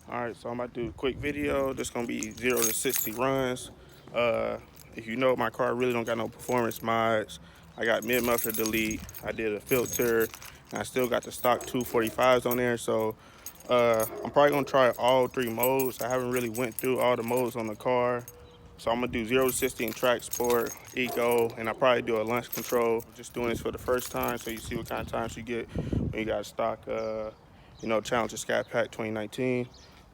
Alright, so I'm about to do a quick video. This gonna be 0 to 60 runs. If you know, my car really don't got no performance mods. I got mid-muffler delete, I did a filter, and I still got the stock 245s on there. So I'm probably gonna try all 3 modes. I haven't really went through all the modes on the car. So I'm gonna do 0 to 60 in track, sport, eco, and I'll probably do a launch control. I'm just doing this for the first time so you see what kind of times you get when you got a stock Challenger ScatPack 2019.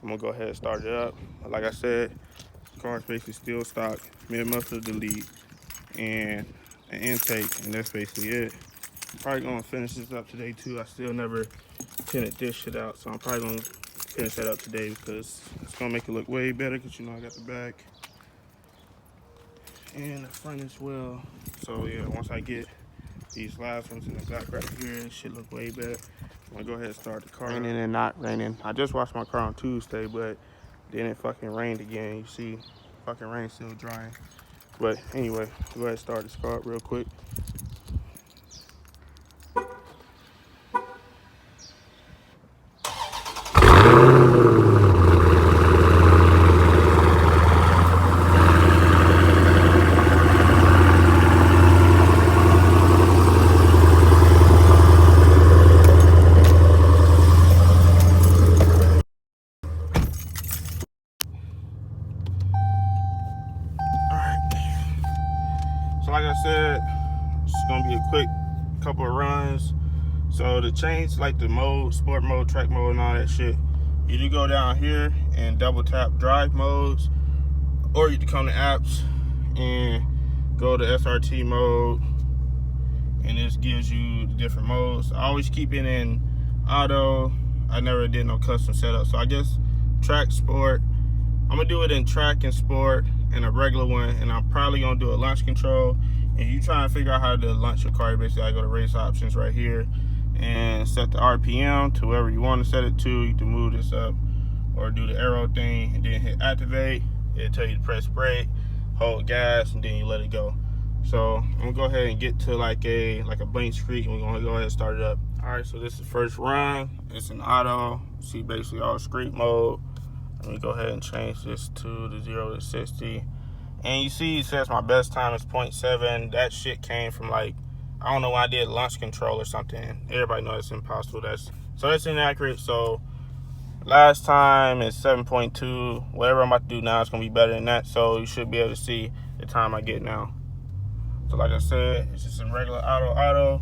I'm gonna go ahead and start it up. Like I said, the car's basically still stock, mid-muffler delete, and an intake, and that's basically it. I'm probably gonna finish this up today too. I still never tinted this shit out, so I'm probably gonna finish that up today because it's gonna make it look way better because I got the back and the front as well. So yeah, once I get these last ones in the back right here, it should look way better. I'm gonna go ahead and start the car. Raining and not raining. I just washed my car on Tuesday, but then it fucking rained again. You see, fucking rain still drying. But anyway, go ahead and start this car up real quick. So like I said, it's gonna be a quick couple of runs. So to change like the mode, sport mode, track mode, and all that shit, you do go down here and double tap drive modes, or you can come to apps and go to SRT mode, and this gives you the different modes. I always keep it in auto. I never did no custom setup, so I guess track, sport. I'm gonna do it in track and sport and a regular one, and I'm probably gonna do a launch control. If you try and figure out how to launch your car, basically I go to race options right here and set the RPM to wherever you want to set it to. You can move this up or do the arrow thing and then hit activate. It'll tell you to press brake, hold gas, and then you let it go. So I'm gonna go ahead and get to like a blank screen, and we're gonna go ahead and start it up. All right, so this is the first run. It's in auto. See basically all street mode. Let me go ahead and change this to the 0 to 60. And you see it says my best time is 0.7. That shit came from like, I don't know when I did launch control or something. Everybody knows it's impossible. So that's inaccurate. So last time is 7.2. Whatever I'm about to do now is gonna be better than that. So you should be able to see the time I get now. So like I said, it's just in regular auto.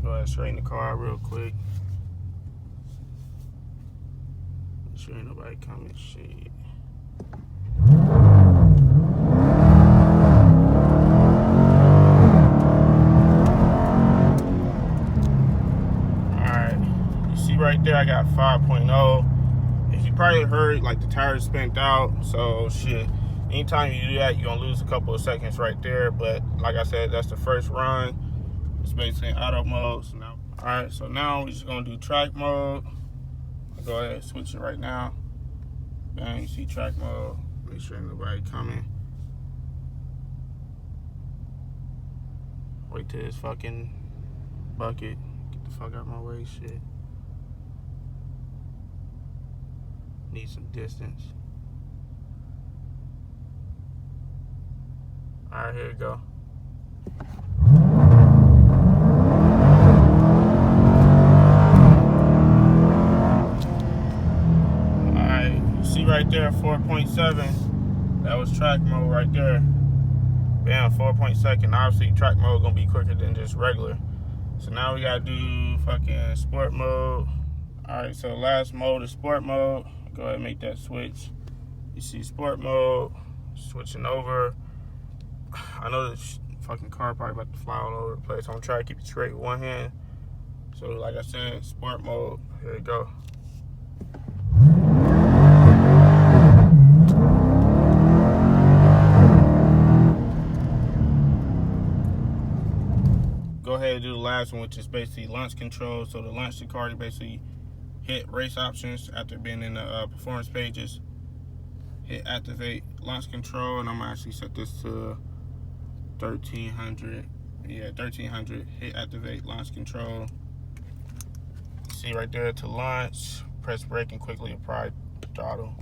Go ahead and straighten the car out real quick. Make sure ain't nobody coming. Shit. Right there I got 5.0. If you probably heard, like the tires spent out, so shit, anytime you do that you're gonna lose a couple of seconds right there. But like I said, that's the first run. It's basically in auto mode. So now, all right, so now we're just gonna do track mode. I'll go ahead and switch it right now. Bang, you see track mode. Make sure ain't nobody coming. Wait till this fucking bucket get the fuck out of my way. Shit, need some distance. All right, here we go. All right, you see right there, 4.7. That was track mode right there. Bam, 4.2. Obviously, track mode gonna be quicker than just regular. So now we gotta do fucking sport mode. All right, so last mode is sport mode. Go ahead and make that switch. You see sport mode, switching over. I know this fucking car probably about to fly all over the place. I'm gonna try to keep it straight with one hand. So like I said, sport mode, here we go. Go ahead and do the last one, which is basically launch control. So to launch the car, you basically hit race options after being in the performance pages. Hit activate launch control, and I'm gonna actually set this to 1300. Yeah, 1300. Hit activate launch control. See right there to launch. press brake and quickly apply throttle.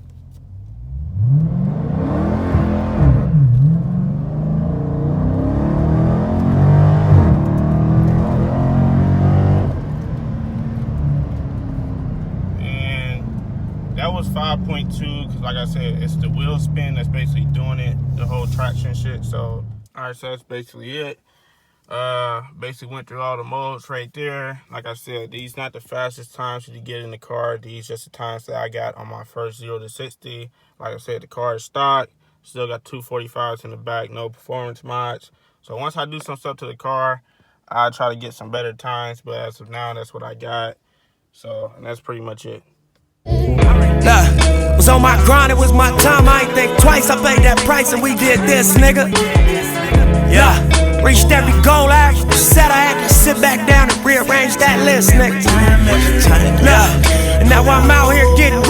That was 5.2 because, like I said, it's the wheel spin that's basically doing it, the whole traction shit. So, all right, so that's basically it. Basically went through all the modes right there. Like I said, these not the fastest times to get in the car. These just the times that I got on my first 0 to 60. Like I said, the car is stock. Still got 245s in the back, no performance mods. So once I do some stuff to the car, I'll try to get some better times. But as of now, that's what I got. So, and that's pretty much it. Was on my grind, it was my time, I ain't think twice. I paid that price and we did this, nigga. Yeah, reached every goal I said. I had to sit back down and rearrange that list, nigga. Yeah, and now I'm out here getting